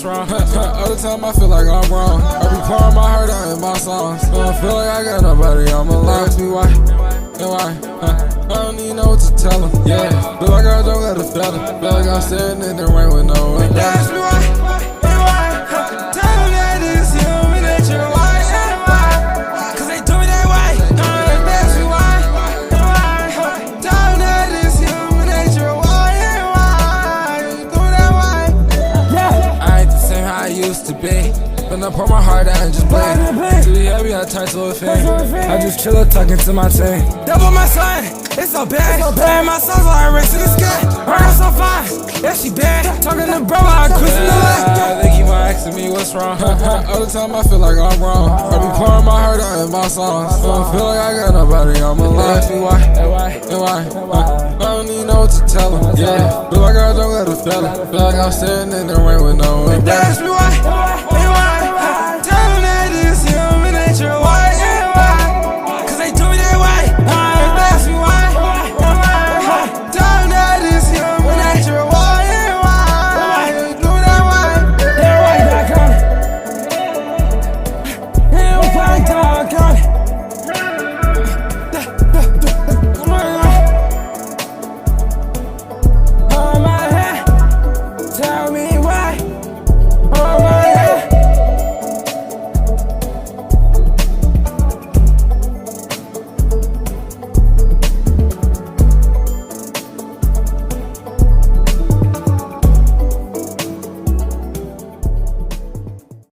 what's wrong. All the time I feel like I'm wrong. I be pouring my heart out in my songs. I feel like I got nobody on my life. Ask me why, and why. I don't even know what to tell them. Yeah, feel like I don't got a fella. Feel like I'm sitting in the rain with no one. Ask me why, and why. Tell them that it's human nature. Why, and why? Cause they do me that way. Ask me why, and why. Tell them that it's human nature. Why, and why? You do me that way. I ain't the same how I used to be. When I pour my heart out and just play. Too heavy, I turn to a fiend. I just chill up talking to my team. Double my son, it's so bad. And my son's like rest in the sky. Her so fine, yeah she bad. Talking to bro, I cruising the line. They keep on asking me what's wrong. All the time I feel like I'm wrong. I be pouring my heart out in my songs. I feel like I got nobody on my life. Ask me why, and why. I don't even know what to tell them. Yeah, feel like I don't got a fella. Feel like I'm sitting in the rain with no one. Ask me why.